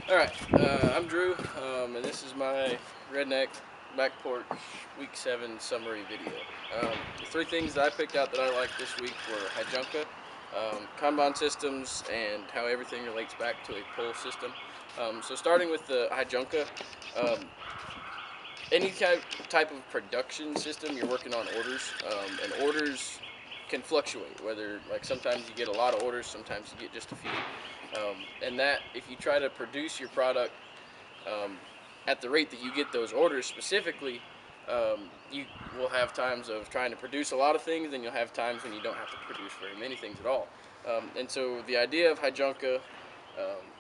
Alright, I'm Drew, and this is my Redneck Back Porch Week 7 summary video. The three things that I picked out that I liked this week were Hijunka, Kanban systems, and how everything relates back to a pull system. So starting with the Hijunka, um, any type of production system, you're working on orders, and orders can fluctuate. Whether like sometimes you get a lot of orders, sometimes you get just a few, and that if you try to produce your product um, at the rate that you get those orders specifically, you will have times of trying to produce a lot of things, and you'll have times when you don't have to produce very many things at all. And so the idea of Hijunka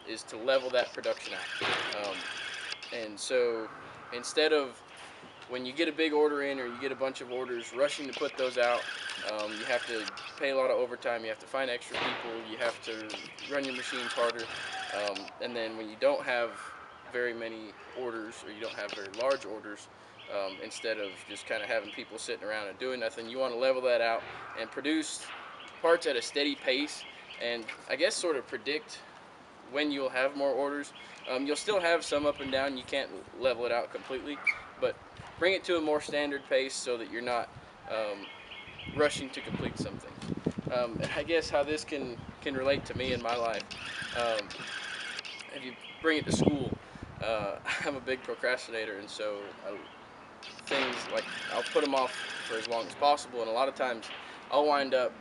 is to level that production out. And so instead of when you get a big order in or you get a bunch of orders, rushing to put those out, you have to pay a lot of overtime. You have to find extra people. You have to run your machines harder. And then when you don't have very many orders or you don't have very large orders, instead of just kind of having people sitting around and doing nothing, you want to level that out and produce parts at a steady pace, and I guess sort of predict when you'll have more orders. You'll still have some up and down. You can't level it out completely, but bring it to a more standard pace so that you're not um, rushing to complete something. And I guess how this can relate to me in my life. Um, if you bring it to school, I'm a big procrastinator, and so things like I'll put them off for as long as possible, and a lot of times I'll wind up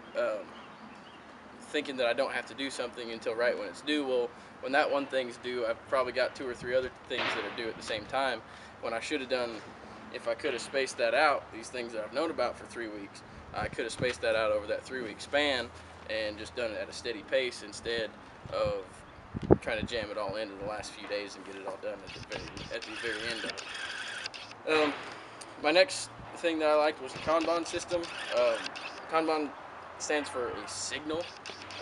thinking that I don't have to do something until right when it's due. Well, when that one thing's due, I've probably got two or three other things that are due at the same time. When I should have done, if I could have spaced that out, these things that I've known about for 3 weeks, I could have spaced that out over that 3 week span and just done it at a steady pace instead of trying to jam it all into the last few days and get it all done at the very end of it. My next thing that I liked was the Kanban system. Kanban stands for a signal,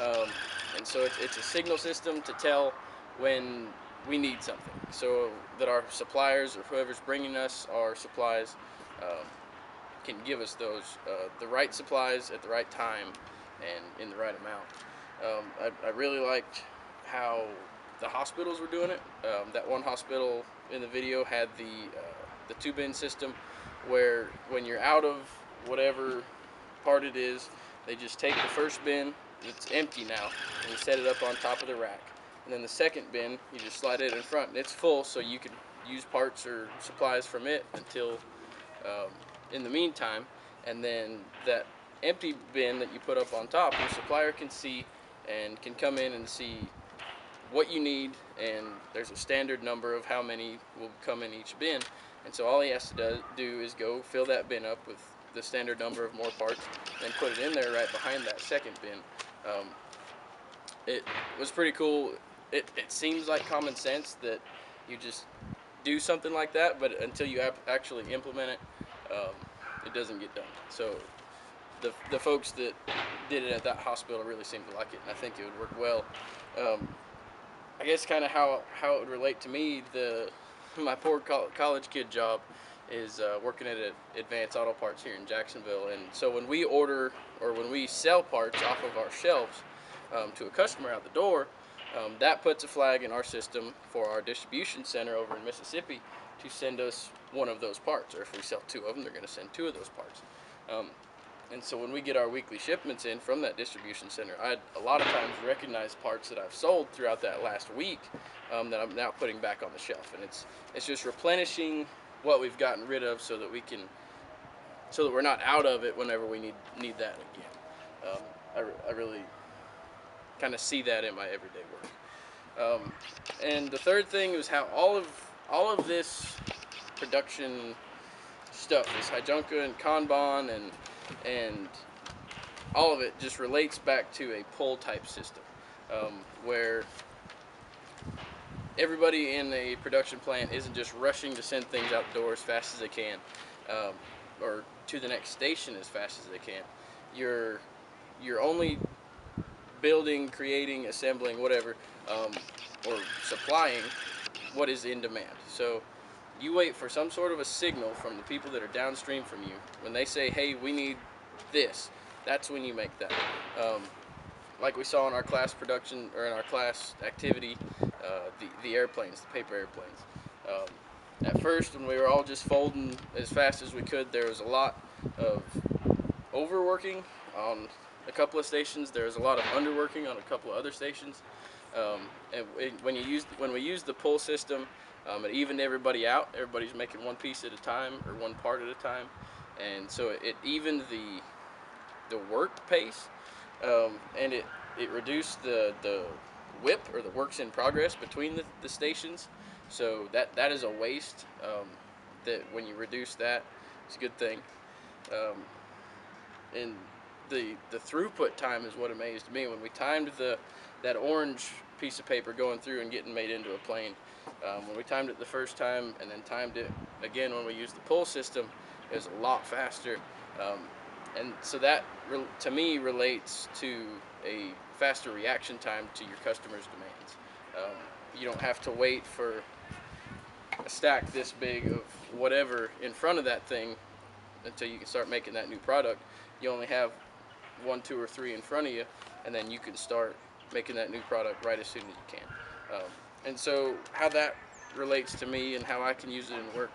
um, and so it's a signal system to tell when we need something, so that our suppliers or whoever's bringing us our supplies um, can give us those the right supplies at the right time and in the right amount. I really liked how the hospitals were doing it. That one hospital in the video had the two bin system, where when you're out of whatever part it is, they just take the first bin that's empty now and you set it up on top of the rack. And then the second bin, you just slide it in front and it's full, so you can use parts or supplies from it until um, in the meantime. And then that empty bin that you put up on top, your supplier can see and can come in and see what you need, and there's a standard number of how many will come in each bin. And so all he has to do is go fill that bin up with the standard number of more parts and put it in there right behind that second bin. Um, it was pretty cool. It seems like common sense that you just do something like that, but until you actually implement it, um, it doesn't get done. So the folks that did it at that hospital really seemed to like it, and I think it would work well. Um, I guess kind of how it would relate to me, the my poor college kid job is working at Advanced Auto Parts here in Jacksonville, and so when we order or when we sell parts off of our shelves to a customer out the door, that puts a flag in our system for our distribution center over in Mississippi to send us one of those parts, or if we sell two of them, they're going to send two of those parts. Um, and so when we get our weekly shipments in from that distribution center, I a lot of times recognize parts that I've sold throughout that last week that I'm now putting back on the shelf, and it's just replenishing what we've gotten rid of so that we can so that we're not out of it whenever we need that again. I really kind of see that in my everyday work. And the third thing was how all of this production stuff, this Hijunka and Kanban and all of it just relates back to a pull type system, where everybody in a production plant isn't just rushing to send things out the door as fast as they can, um, or to the next station as fast as they can. You're you're only building, creating, assembling, whatever, or supplying what is in demand. So you wait for some sort of a signal from the people that are downstream from you. When they say, hey, we need this, that's when you make that. Like we saw in our class production, or in our class activity, the airplanes, the paper airplanes. At first, when we were all just folding as fast as we could, there was a lot of overworking on a couple of stations. There was a lot of underworking on a couple of other stations. When we used the pull system, it evened everybody out. Everybody's making one piece at a time or one part at a time, and so it evened the work pace, and it reduced the WIP, or the works in progress, between the stations. So that is a waste. That when you reduce that, it's a good thing. Um, and the throughput time is what amazed me when we timed that orange piece of paper going through and getting made into a plane. When we timed it the first time and then timed it again when we used the pull system, it was a lot faster. And so that to me relates to a faster reaction time to your customers' demands. You don't have to wait for a stack this big of whatever in front of that thing until you can start making that new product. You only have 1, 2, or 3 in front of you, and then you can start making that new product right as soon as you can. And so how that relates to me and how I can use it in work,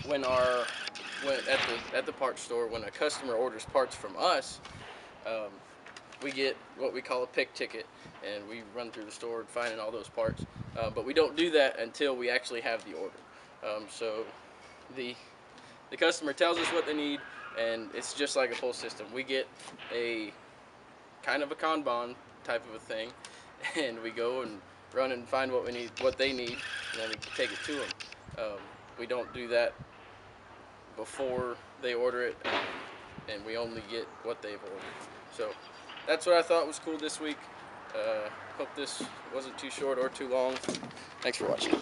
when at the parts store, when a customer orders parts from us, we get what we call a pick ticket, and we run through the store finding all those parts. But we don't do that until we actually have the order. So the customer tells us what they need, and it's just like a pull system. We get a kind of a Kanban type of a thing, and we go and run and find what they need, and then we take it to them. We don't do that before they order it, and we only get what they've ordered. So that's what I thought was cool this week. Hope this wasn't too short or too long. Thanks for watching.